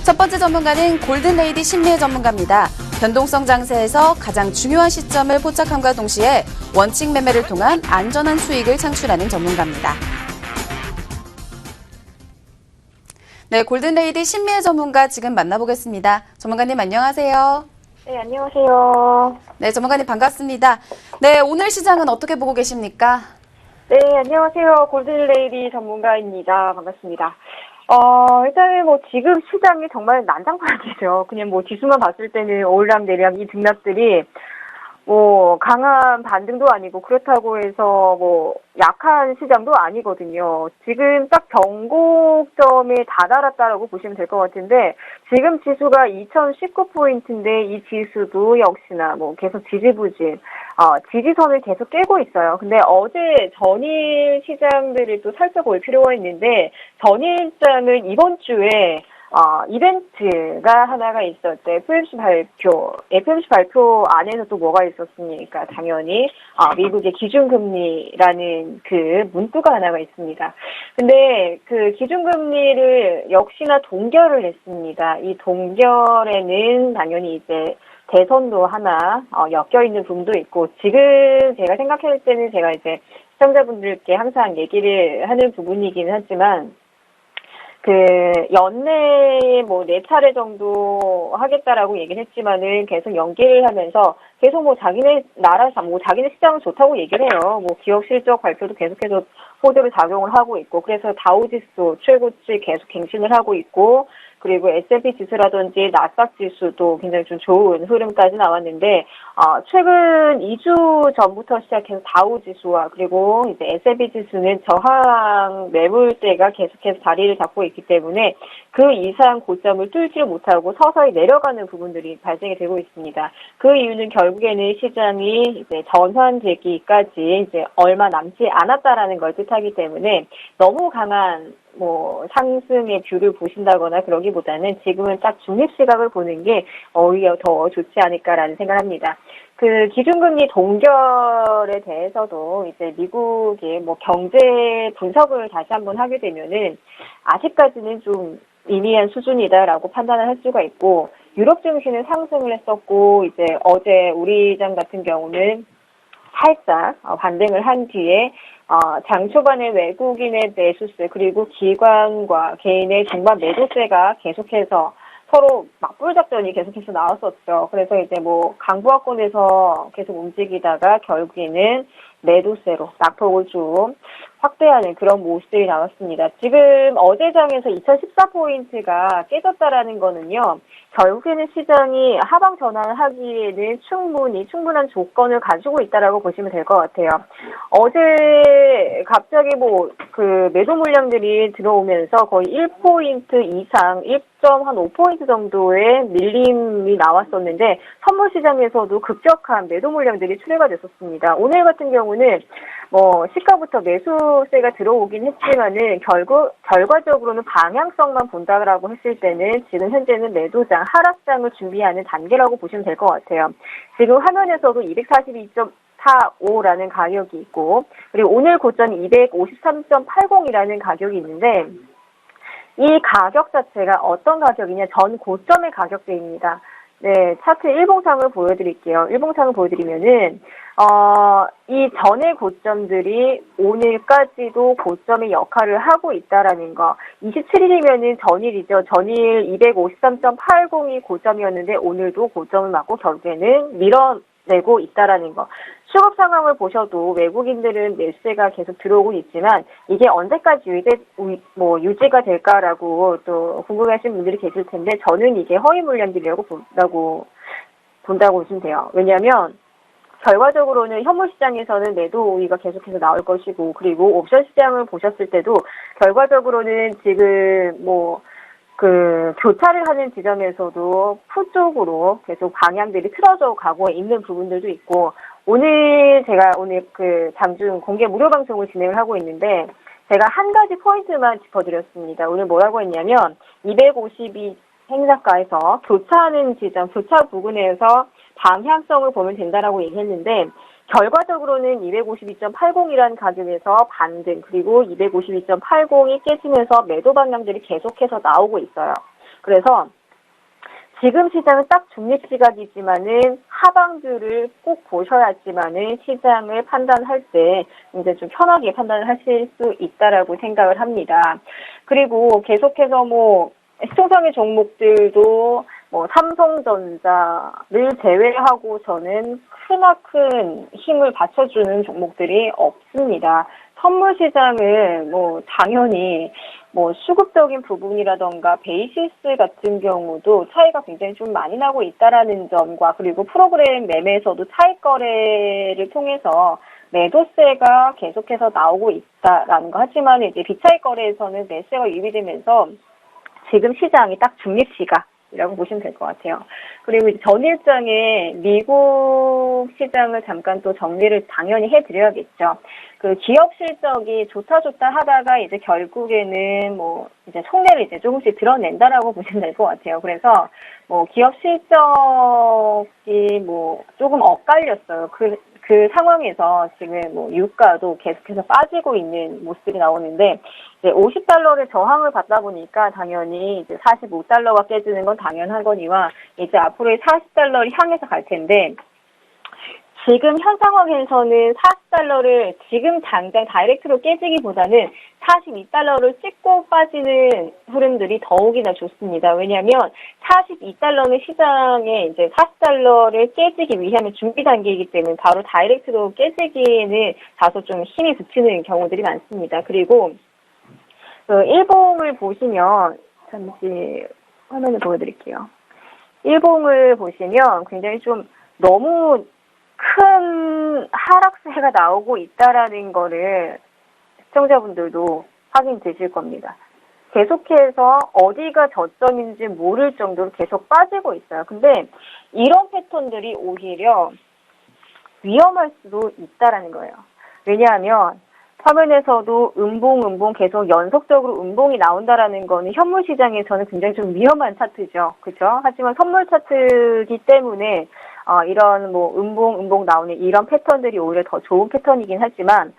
첫 번째 전문가는 골든레이디 신미애 전문가입니다. 변동성 장세에서 가장 중요한 시점을 포착함과 동시에 원칙 매매를 통한 안전한 수익을 창출하는 전문가입니다. 네, 골든레이디 신미애 전문가 지금 만나보겠습니다. 전문가님 안녕하세요. 네, 안녕하세요. 네, 전문가님 반갑습니다. 네, 오늘 시장은 어떻게 보고 계십니까? 네, 안녕하세요. 골든레이디 전문가입니다. 반갑습니다. 일단은 지금 시장이 정말 난장판이죠. 그냥 지수만 봤을 때는 오르락내리락 이 등락들이 강한 반등도 아니고 그렇다고 해서 약한 시장도 아니거든요. 지금 딱 경고점에 다다랐다라고 보시면 될 것 같은데 지금 지수가 2019포인트인데 이 지수도 역시나 계속 지지부진 지지선을 계속 깨고 있어요. 근데 어제 전일 시장들을 또 살펴볼 필요가 있는데 전일장은 이번 주에 이벤트가 하나가 있었대. FOMC 발표 안에서 또 뭐가 있었습니까? 당연히, 미국의 기준금리라는 그 문구가 하나가 있습니다. 근데 그 기준금리를 역시나 동결을 했습니다. 이 동결에는 당연히 이제 대선도 하나, 엮여있는 부분도 있고, 지금 제가 생각할 때는 제가 이제 시청자분들께 항상 얘기를 하는 부분이긴 하지만, 연내에 4차례 정도 하겠다라고 얘기를 했지만은 계속 연기를 하면서 계속 자기네 나라, 자기네 시장은 좋다고 얘기를 해요. 기업 실적 발표도 계속해서 호재로 작용을 하고 있고, 그래서 다우지수 최고치 계속 갱신을 하고 있고, 그리고 S&P 지수라든지 나스닥 지수도 굉장히 좀 좋은 흐름까지 나왔는데, 최근 2주 전부터 시작해서 다우 지수와 그리고 이제 S&P 지수는 저항 매물대가 계속해서 자리를 잡고 있기 때문에 그 이상 고점을 뚫지를 못하고 서서히 내려가는 부분들이 발생이 되고 있습니다. 그 이유는 결국에는 시장이 이제 전환되기까지 이제 얼마 남지 않았다라는 걸 뜻하기 때문에 너무 강한 상승의 뷰를 보신다거나 그러기보다는 지금은 딱 중립시각을 보는 게 오히려 더 좋지 않을까라는 생각을 합니다. 그 기준금리 동결에 대해서도 이제 미국의 경제 분석을 다시 한번 하게 되면은 아직까지는 좀 미미한 수준이다라고 판단을 할 수가 있고, 유럽 증시는 상승을 했었고, 이제 어제 우리 시장 같은 경우는 살짝 반등을 한 뒤에 장 초반에 외국인의 매수세 그리고 기관과 개인의 중반 매도세가 계속해서 서로 맞불 작전이 계속해서 나왔었죠. 그래서 이제 강보합권에서 계속 움직이다가 결국에는 매도세로 낙폭을 좀 확대하는 그런 모습들이 나왔습니다. 지금 어제 장에서 2014포인트가 깨졌다라는 거는요, 결국에는 시장이 하방 전환을 하기에는 충분한 조건을 가지고 있다라고 보시면 될 것 같아요. 어제 갑자기 매도 물량들이 들어오면서 거의 1포인트 이상, 1.5포인트 정도의 밀림이 나왔었는데 선물 시장에서도 급격한 매도 물량들이 출회가 됐었습니다. 오늘 같은 경우는 시가부터 매수세가 들어오긴 했지만은 결과적으로는 방향성만 본다라고 했을 때는 지금 현재는 매도장, 하락장을 준비하는 단계라고 보시면 될 것 같아요. 지금 화면에서도 242.45라는 가격이 있고, 그리고 오늘 고점이 253.80이라는 가격이 있는데, 이 가격 자체가 어떤 가격이냐, 전 고점의 가격대입니다. 네, 차트 일봉상을 보여드릴게요. 일봉상을 보여드리면은, 이 전의 고점들이 오늘까지도 고점의 역할을 하고 있다라는 거. 27일이면은 전일이죠. 전일 253.80이 고점이었는데 오늘도 고점을 맞고 결국에는 밀어내고 있다라는 거. 수급 상황을 보셔도 외국인들은 매수세가 계속 들어오고 있지만 이게 언제까지 유지가 될까라고 또 궁금해하시는 분들이 계실 텐데 저는 이게 허위 물량들이라고 본다고 보시면 돼요. 왜냐하면 결과적으로는 현물 시장에서는 매도 우위가 계속해서 나올 것이고, 그리고 옵션 시장을 보셨을 때도 결과적으로는 지금 교차를 하는 지점에서도 푸 쪽으로 계속 방향들이 틀어져 가고 있는 부분들도 있고, 제가 오늘 장중 공개 무료 방송을 진행을 하고 있는데, 제가 한 가지 포인트만 짚어드렸습니다. 오늘 뭐라고 했냐면, 252 행사가에서 교차하는 지점, 교차 부근에서 방향성을 보면 된다라고 얘기했는데, 결과적으로는 252.80이라는 가격에서 반등, 그리고 252.80이 깨지면서 매도 방향들이 계속해서 나오고 있어요. 그래서 지금 시장은 딱 중립시각이지만은 하방주를 꼭 보셔야지만은 시장을 판단할 때 이제 좀 편하게 판단을 하실 수 있다라고 생각을 합니다. 그리고 계속해서 뭐 시총상의 종목들도 뭐 삼성전자를 제외하고 저는 크나큰 힘을 받쳐주는 종목들이 없습니다. 선물 시장을 뭐 당연히 뭐 수급적인 부분이라던가 베이시스 같은 경우도 차이가 굉장히 좀 많이 나고 있다라는 점과 그리고 프로그램 매매에서도 차익 거래를 통해서 매도세가 계속해서 나오고 있다라는 거. 하지만 이제 비차익 거래에서는 매수세가 유입되면서 지금 시장이 딱 중립시각이라고 보시면 될 것 같아요. 그리고 이제 전일장에 미국 시장을 잠깐 또 정리를 당연히 해드려야겠죠. 그 기업 실적이 좋다 하다가 이제 결국에는 뭐 이제 속내를 이제 조금씩 드러낸다라고 보시면 될 것 같아요. 그래서 뭐 기업 실적이 뭐 조금 엇갈렸어요. 그 상황에서 지금 뭐 유가도 계속해서 빠지고 있는 모습이 나오는데 이제 $50의 저항을 받다 보니까 당연히 이제 $45가 깨지는 건 당연하거니와 이제 앞으로의 $40를 향해서 갈 텐데 지금 현 상황에서는 $40를 지금 당장 다이렉트로 깨지기보다는 $42를 찍고 빠지는 흐름들이 더욱이나 좋습니다. 왜냐하면 $42는 시장에 이제 $40를 깨지기 위함의 준비 단계이기 때문에 바로 다이렉트로 깨지기에는 다소 좀 힘이 붙이는 경우들이 많습니다. 그리고 일봉을 보시면 잠시 화면을 보여드릴게요. 일봉을 보시면 굉장히 좀 너무 큰 하락세가 나오고 있다라는 거를 시청자분들도 확인되실 겁니다. 계속해서 어디가 저점인지 모를 정도로 계속 빠지고 있어요. 근데 이런 패턴들이 오히려 위험할 수도 있다라는 거예요. 왜냐하면 화면에서도 음봉 계속 연속적으로 음봉이 나온다라는 거는 현물 시장에서는 굉장히 좀 위험한 차트죠. 그렇죠? 하지만 선물 차트이기 때문에 이런 뭐 음봉 나오는 이런 패턴들이 오히려 더 좋은 패턴이긴 하지만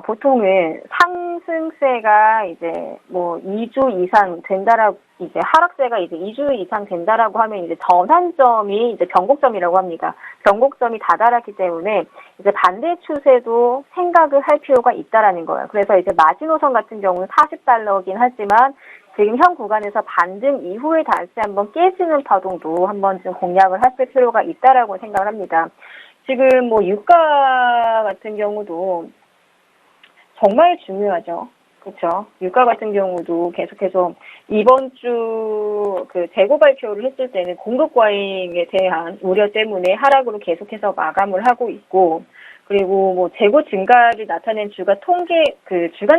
보통은 상승세가 이제 뭐 2주 이상 된다라고 이제 하락세가 이제 2주 이상 된다라고 하면 이제 전환점이 이제 변곡점이라고 합니다. 변곡점이 다다랐기 때문에 이제 반대 추세도 생각을 할 필요가 있다라는 거예요. 그래서 이제 마지노선 같은 경우는 $40긴 하지만 지금 현 구간에서 반등 이후에 다시 한번 깨지는 파동도 한번 좀 공략을 하실 필요가 있다라고 생각을 합니다. 지금 뭐 유가 같은 경우도 정말 중요하죠. 그렇죠. 유가 같은 경우도 계속해서 이번 주 그 재고 발표를 했을 때는 공급 과잉에 대한 우려 때문에 하락으로 계속해서 마감을 하고 있고, 그리고 뭐 재고 증가를 나타낸 주간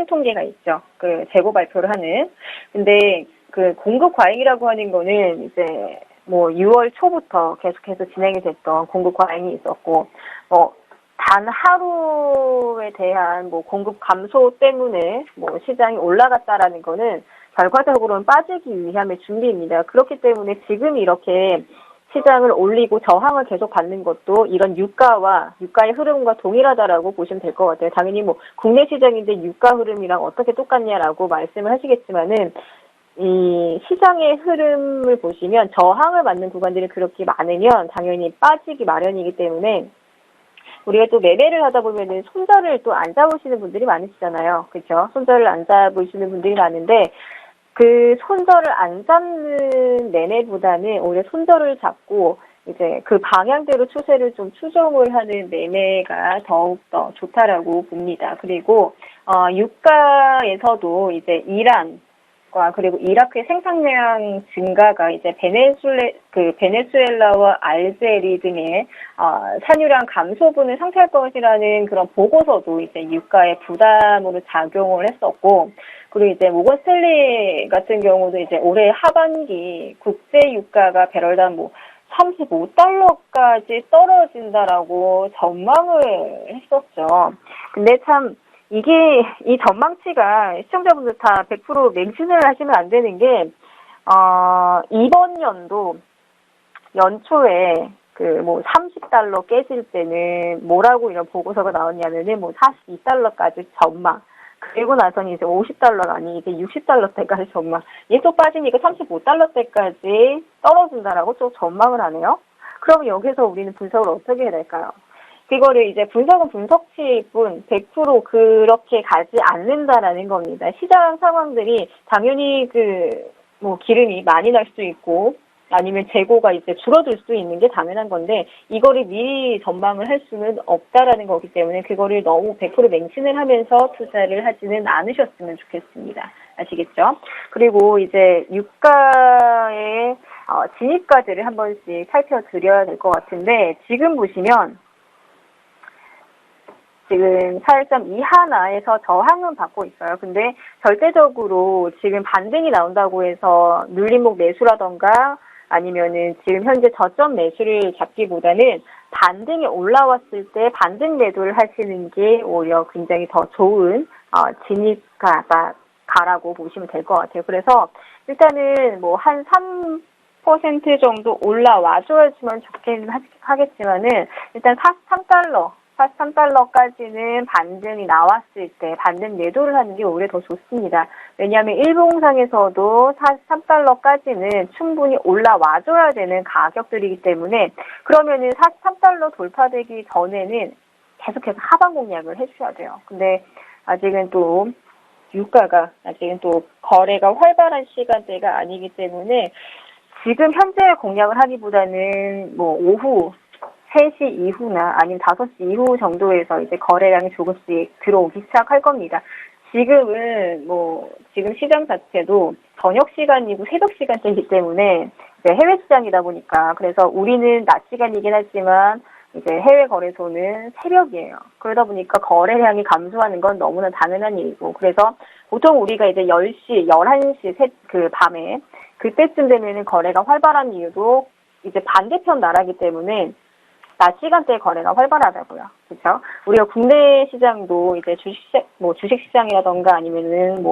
통계가 있죠. 그 재고 발표를 하는. 근데 그 공급 과잉이라고 하는 거는 이제 뭐 6월 초부터 계속해서 진행이 됐던 공급 과잉이 있었고, 단 하루에 대한 뭐 공급 감소 때문에 뭐 시장이 올라갔다라는 거는 결과적으로는 빠지기 위함의 준비입니다. 그렇기 때문에 지금 이렇게 시장을 올리고 저항을 계속 받는 것도 이런 유가의 흐름과 동일하다라고 보시면 될 것 같아요. 당연히 뭐 국내 시장인데 유가 흐름이랑 어떻게 똑같냐라고 말씀을 하시겠지만은 이 시장의 흐름을 보시면 저항을 받는 구간들이 그렇게 많으면 당연히 빠지기 마련이기 때문에 우리가 또 매매를 하다 보면은 손절을 또 안 잡으시는 분들이 많으시잖아요. 그렇죠? 손절을 안 잡으시는 분들이 많은데 그 손절을 안 잡는 매매보다는 오히려 손절을 잡고 이제 그 방향대로 추세를 좀 추종을 하는 매매가 더욱더 좋다라고 봅니다. 그리고 유가에서도 이제 이란과 그리고 이라크의 생산량 증가가 이제 베네수엘라와 알제리 등의 산유량 감소분을 상쇄할 것이라는 그런 보고서도 이제 유가의 부담으로 작용을 했었고, 그리고 이제 모건 스탠리 같은 경우도 이제 올해 하반기 국제 유가가 배럴당 뭐 $35까지 떨어진다라고 전망을 했었죠. 근데 참 이 전망치가 시청자분들 다 100% 맹신을 하시면 안 되는 게, 이번 연도 연초에 그 뭐 $30 깨질 때는 뭐라고 이런 보고서가 나왔냐면은 뭐 $42까지 전망. 그리고 나서는 이제 $50가 아니 이제 $60대까지 전망. 이게 또 빠지니까 $35대까지 떨어진다라고 또 전망을 하네요. 그럼 여기서 우리는 분석을 어떻게 해야 될까요? 그거를 이제 분석은 분석치일 뿐 100% 그렇게 가지 않는다라는 겁니다. 시장 상황들이 당연히 뭐 기름이 많이 날 수도 있고 아니면 재고가 이제 줄어들 수 있는 게 당연한 건데 이거를 미리 전망을 할 수는 없다라는 거기 때문에 그거를 너무 100% 맹신을 하면서 투자를 하지는 않으셨으면 좋겠습니다. 아시겠죠? 그리고 이제 유가의 진입가들을 한 번씩 살펴드려야 될 것 같은데 지금 보시면 지금 4.2 하나에서 저항은 받고 있어요. 근데 절대적으로 지금 반등이 나온다고 해서 눌림목 매수라던가 아니면은 지금 현재 저점 매수를 잡기보다는 반등이 올라왔을 때 반등 매도를 하시는 게 오히려 굉장히 더 좋은 진입가라고 보시면 될 것 같아요. 그래서 일단은 뭐 한 3% 정도 올라와줘야지만 좋긴 하겠지만은 일단 43달러까지는 반등이 나왔을 때 반등 매도를 하는 게 오히려 더 좋습니다. 왜냐하면 일봉상에서도 43달러까지는 충분히 올라와줘야 되는 가격들이기 때문에 그러면은 43달러 돌파되기 전에는 계속해서 하방 공략을 해주셔야 돼요. 근데 아직은 또 유가가 아직은 또 거래가 활발한 시간대가 아니기 때문에 지금 현재 공략을 하기보다는 뭐 오후 3시 이후나 아니면 5시 이후 정도에서 이제 거래량이 조금씩 들어오기 시작할 겁니다. 지금은 지금 시장 자체도 저녁 시간이고 새벽 시간대이기 때문에 이제 해외 시장이다 보니까 그래서 우리는 낮 시간이긴 하지만 이제 해외 거래소는 새벽이에요. 그러다 보니까 거래량이 감소하는 건 너무나 당연한 일이고 그래서 보통 우리가 이제 10시, 11시 밤에 그때쯤 되면은 거래가 활발한 이유도 이제 반대편 나라기 때문에 낮 시간대에 거래가 활발하다고요. 그렇죠? 우리가 국내 시장도 이제 주식 시장이라던가 아니면은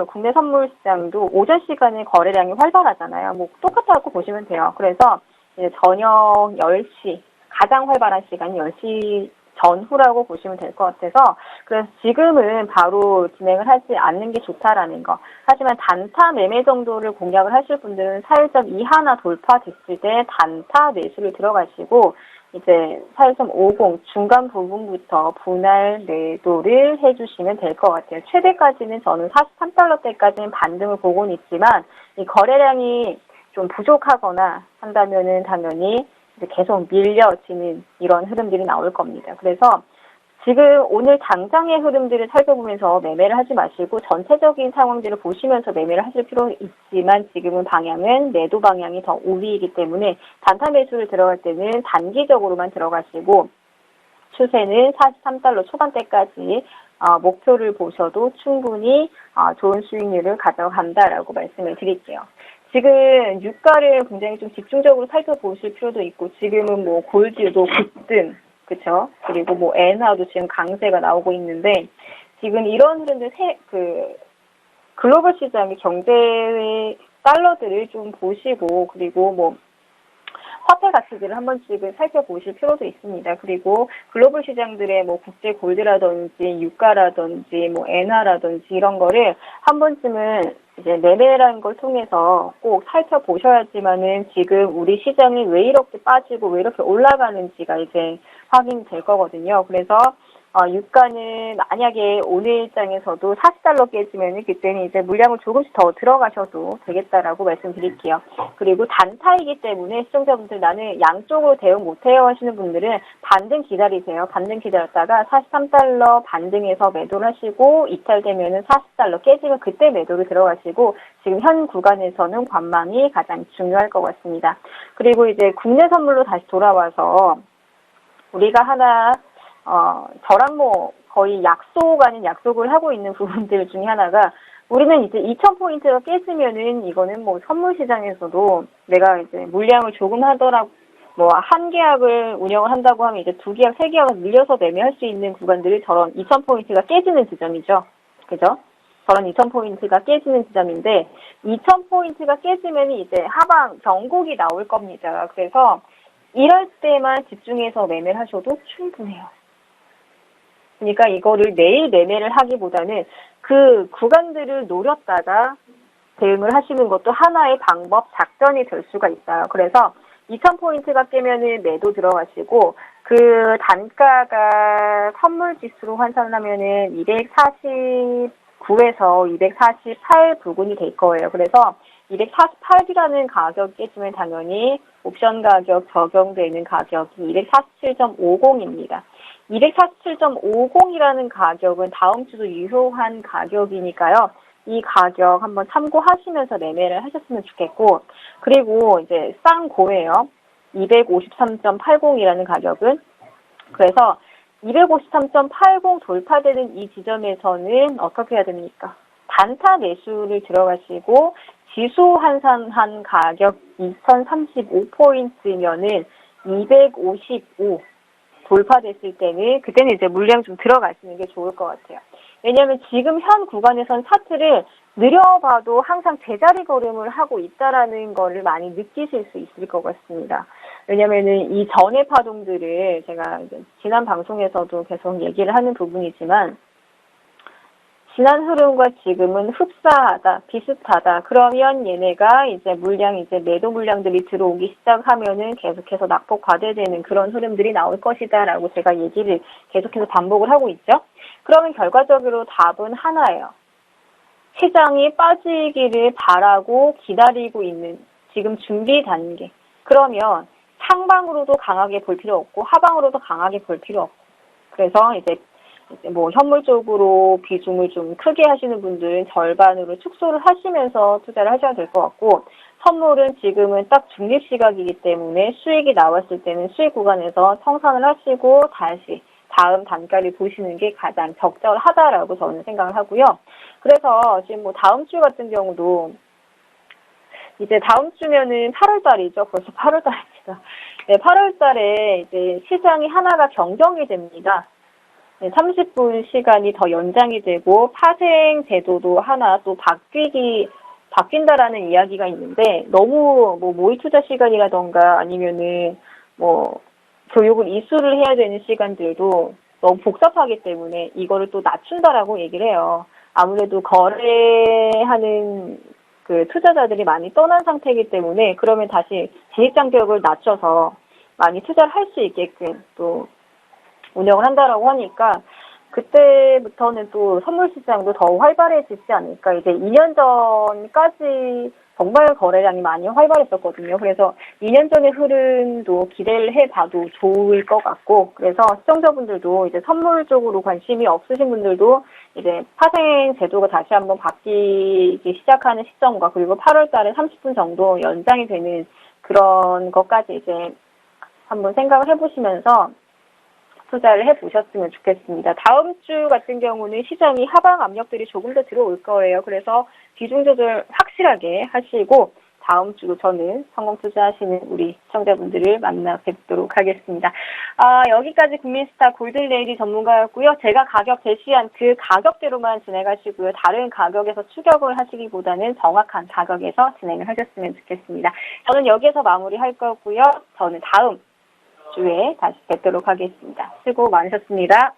국내 선물 시장도 오전 시간에 거래량이 활발하잖아요. 똑같다고 보시면 돼요. 그래서 이제 저녁 10시, 가장 활발한 시간이 10시 전후라고 보시면 될 것 같아서 그래서 지금은 바로 진행을 하지 않는 게 좋다라는 거. 하지만 단타 매매 정도를 공략을 하실 분들은 4.2 하나 돌파됐을 때 단타 매수를 들어가시고 이제 4.50 중간 부분부터 분할 매도를 해주시면 될 것 같아요. 최대까지는 저는 43달러대까지는 반등을 보고는 있지만 이 거래량이 좀 부족하거나 한다면은 당연히 이제 계속 밀려지는 이런 흐름들이 나올 겁니다. 그래서 지금 오늘 당장의 흐름들을 살펴보면서 매매를 하지 마시고 전체적인 상황들을 보시면서 매매를 하실 필요 있지만 지금은 방향은 매도 방향이 더 우위이기 때문에 단타 매수를 들어갈 때는 단기적으로만 들어가시고 추세는 43달러 초반대까지 목표를 보셔도 충분히 좋은 수익률을 가져간다라고 말씀을 드릴게요. 지금 유가를 굉장히 좀 집중적으로 살펴보실 필요도 있고 지금은 골드도 급등, 그렇죠? 그리고 엔화도 지금 강세가 나오고 있는데 지금 이런 흐름들 글로벌 시장의 경제 달러들을 좀 보시고 그리고 화폐 가치들을 한 번씩은 살펴보실 필요도 있습니다. 그리고 글로벌 시장들의 국제 골드라든지 유가라든지 엔화라든지 이런 거를 한 번쯤은 이제 매매라는 걸 통해서 꼭 살펴보셔야지만은 지금 우리 시장이 왜 이렇게 빠지고 왜 이렇게 올라가는지가 이제 확인될 거거든요. 그래서 유가는 만약에 오늘 일장에서도 40달러 깨지면 그때는 이제 물량을 조금씩 더 들어가셔도 되겠다라고 말씀드릴게요. 그리고 단타이기 때문에 시청자분들 나는 양쪽으로 대응 못해요 하시는 분들은 반등 기다리세요. 반등 기다렸다가 43달러 반등해서 매도를 하시고 이탈되면은 40달러 깨지면 그때 매도를 들어가시고 지금 현 구간에서는 관망이 가장 중요할 것 같습니다. 그리고 이제 국내 선물로 다시 돌아와서 우리가 하나 저랑 거의 약속 아닌 약속을 하고 있는 부분들 중에 하나가 우리는 이제 2,000포인트가 깨지면은 이거는 선물 시장에서도 내가 이제 물량을 조금 하더라도 한 계약을 운영을 한다고 하면 이제 2계약, 3계약을 밀려서 매매할 수 있는 구간들이 저런 2,000포인트가 깨지는 지점이죠. 그죠? 저런 2,000포인트가 깨지는 지점인데 2,000포인트가 깨지면 이제 하방 정곡이 나올 겁니다. 그래서 이럴 때만 집중해서 매매를 하셔도 충분해요. 있으니까 이거를 내일 매매를 하기보다는 그 구간들을 노렸다가 대응을 하시는 것도 하나의 방법, 작전이 될 수가 있어요. 그래서 2000포인트가 깨면은 매도 들어가시고, 그 단가가 선물 지수로 환산하면은 249에서 248 부근이 될 거예요. 그래서 248이라는 가격이 깨지면 당연히 옵션 가격 적용되는 가격이 247.50입니다. 247.50이라는 가격은 다음 주도 유효한 가격이니까요. 이 가격 한번 참고하시면서 매매를 하셨으면 좋겠고, 그리고 이제 쌍고예요. 253.80이라는 가격은. 그래서 253.80 돌파되는 이 지점에서는 어떻게 해야 됩니까? 단타 매수를 들어가시고 지수 환산한 가격 2035포인트면은 255 돌파됐을 때는 그때는 이제 물량 좀 들어가시는 게 좋을 것 같아요. 왜냐하면 지금 현 구간에선 차트를 느려봐도 항상 제자리 걸음을 하고 있다라는 거를 많이 느끼실 수 있을 것 같습니다. 왜냐하면은 이 전의 파동들을 제가 이제 지난 방송에서도 계속 얘기를 하는 부분이지만 지난 흐름과 지금은 흡사하다, 비슷하다. 그러면 얘네가 이제 매도 물량들이 들어오기 시작하면은 계속해서 낙폭 과대되는 그런 흐름들이 나올 것이다라고 제가 얘기를 계속해서 반복을 하고 있죠. 그러면 결과적으로 답은 하나예요. 시장이 빠지기를 바라고 기다리고 있는 지금 준비 단계. 그러면 상방으로도 강하게 볼 필요 없고 하방으로도 강하게 볼 필요 없고. 그래서 이제 뭐 현물 쪽으로 비중을 좀 크게 하시는 분들은 절반으로 축소를 하시면서 투자를 하셔야 될 것 같고, 선물은 지금은 딱 중립 시각이기 때문에 수익이 나왔을 때는 수익 구간에서 청산을 하시고 다시 다음 단가를 보시는 게 가장 적절하다라고 저는 생각을 하고요. 그래서 지금 뭐 다음 주 같은 경우도 이제 다음 주면은 8월 달이죠. 벌써 8월 달입니다. 네, 8월 달에 이제 시장이 하나가 변경이 됩니다. 30분 시간이 더 연장이 되고 파생 제도도 하나 또 바뀐다라는 이야기가 있는데, 너무 뭐 모의 투자 시간이라던가 아니면은 뭐 교육을 이수를 해야 되는 시간들도 너무 복잡하기 때문에 이거를 또 낮춘다라고 얘기를 해요. 아무래도 거래하는 그 투자자들이 많이 떠난 상태이기 때문에 그러면 다시 진입장벽을 낮춰서 많이 투자를 할 수 있게끔 또 운영을 한다라고 하니까 그때부터는 또 선물 시장도 더 활발해지지 않을까. 이제 2년 전까지 정말 거래량이 많이 활발했었거든요. 그래서 2년 전의 흐름도 기대를 해봐도 좋을 것 같고, 그래서 시청자분들도 이제 선물 쪽으로 관심이 없으신 분들도 이제 파생 제도가 다시 한번 바뀌기 시작하는 시점과 그리고 8월 달에 30분 정도 연장이 되는 그런 것까지 이제 한번 생각을 해보시면서 투자를 해보셨으면 좋겠습니다. 다음 주 같은 경우는 시장이 하방 압력들이 조금 더 들어올 거예요. 그래서 비중 조절 확실하게 하시고 다음 주도 저는 성공 투자하시는 우리 시청자분들을 만나 뵙도록 하겠습니다. 여기까지 국민스타 골든레이디 전문가였고요. 제가 가격 제시한 그 가격대로만 진행하시고요. 다른 가격에서 추격을 하시기보다는 정확한 가격에서 진행을 하셨으면 좋겠습니다. 저는 여기에서 마무리할 거고요. 저는 다음 주에 다시 뵙도록 하겠습니다. 수고 많으셨습니다.